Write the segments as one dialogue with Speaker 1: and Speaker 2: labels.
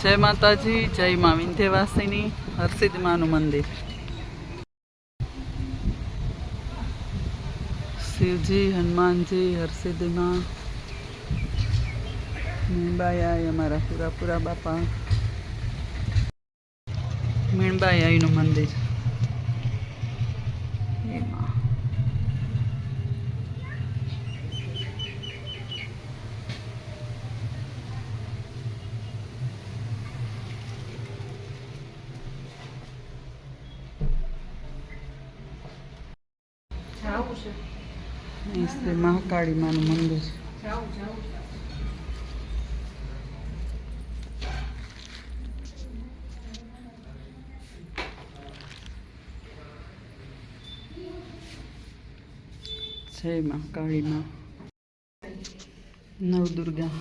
Speaker 1: જય માતાજી, જય મા વિંધ્યવાસિની, હરસિદ્ધ માનું મંદિર. શિવજી, હનુમાનજી, હરસિદ્ધ માં, મીણબાઈ આઈ અમારા પુરા બાપા. મીણબાઈ આઈનું મંદિર. શ્રી મહાકાળી માનું મંદિર. જય મહાકાળી માં, નવદુર્ગા.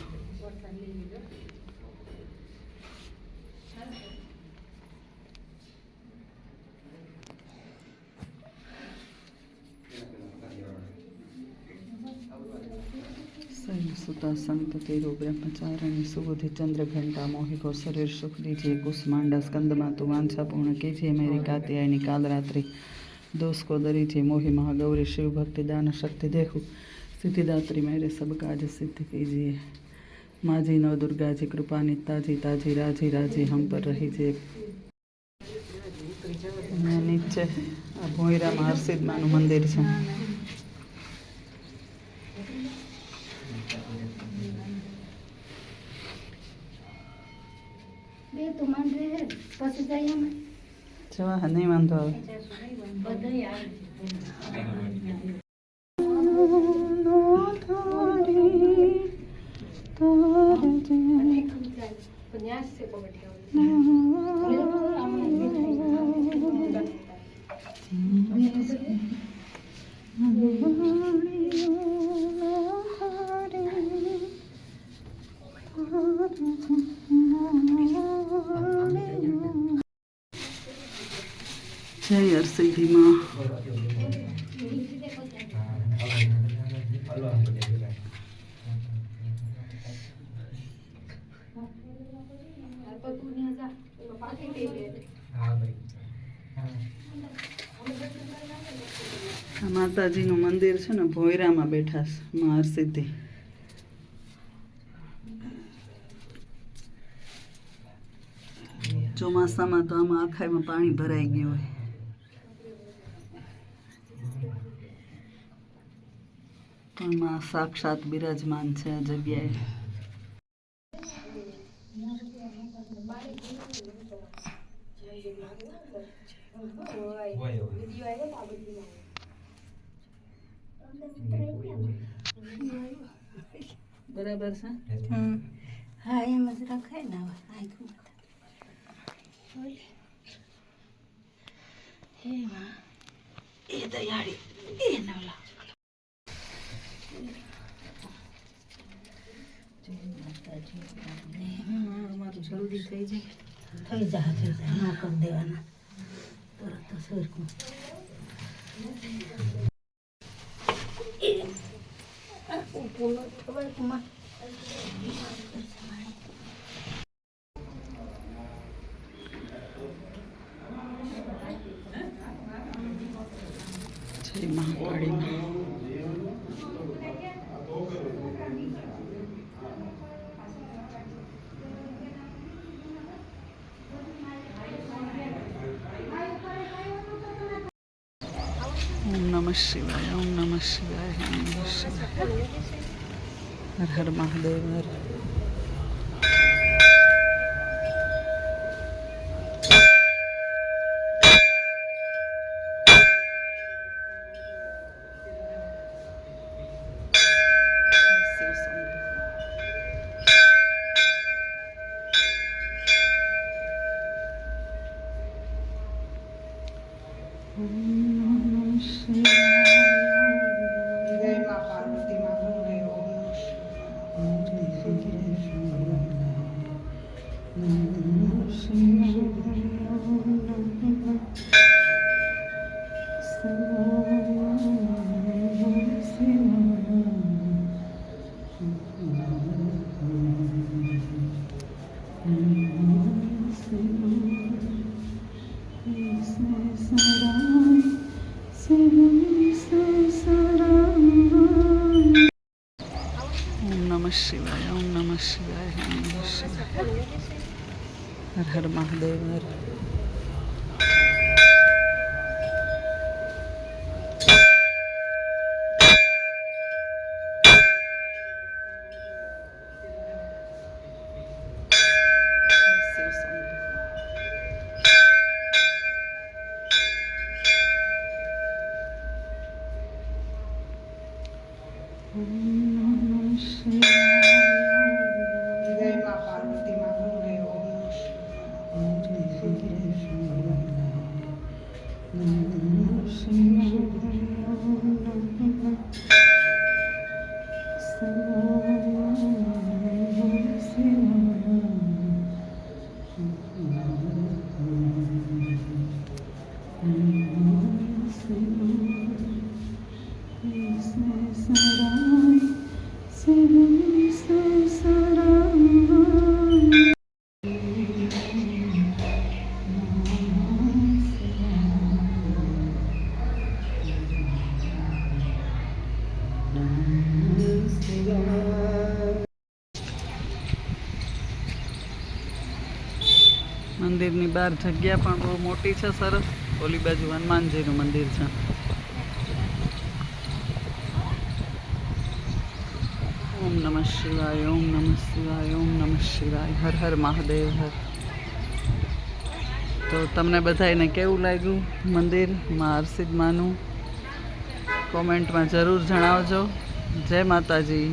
Speaker 1: सुता संतति ब्रह्मचारिणी सुबुधि चंद्र घंटा मोहिको शरीर सुख दीजिए कुसमांडा स्कंद मातु वांछा पूर्ण कीजिए मेरी कात्यायनी काल रात्रि दोष को दरीजिए मोहि महागौरी शिव भक्ति दान शक्ति देखो सिद्धिदात्री मेरे सब काज सिद्ध कीजिए माजी नव दुर्गा जी कृपा निताजी ताजी राजी राजी हम पर रहीजिए. नीचे आ भोईरा में हरसिद्ध मानु मंदिर है. જવા નહીં વાંધો આવે. જય હરસિદ્ધિ માં. માતાજીનું મંદિર છે ને, ભોયરામાં બેઠા છે માં હરસિદ્ધિ. ચોમાસામાં તો આમાં આખાઈમાં પાણી ભરાઈ ગયું હોય. પણ માં સાક્ષાત બિરાજમાન છે આ જગ્યાએ. બરાબર છે.
Speaker 2: હા એમ જ રખાય ને. હે માં એ દયાળી એ નવલા. અમારું જલ્દી થઈ જાય ન કરી દેવાના તરત સરખું.
Speaker 1: જય મહાકાળી માં. ओम नमः शिवाय, ओम नमः शिवाय, ओम नमः शिवाय. हर हर महादेव. हर जय मां पार्वती मां. નમઃ શિવાય, ઓમ નમઃ શિવાય, ઓમ નમઃ શિવાય. હર હર મહાદેવ. હર શિવ શંભુ. ઓમ નમઃ શિવાય. મંદિરની બહાર જગ્યા પણ બહુ મોટી છે, સરસ. ઓલી બાજુ હનુમાનજીનું મંદિર છે. ઓમ નમઃ શિવાય, ઓમ નમઃ શિવાય, ઓમ નમઃ શિવાય. હર હર મહાદેવ. હર. તો તમને બધાને કેવું લાગ્યું મંદિર માં હરસિદ્ધ માનું? કોમેન્ટમાં જરૂર જણાવજો. જય માતાજી.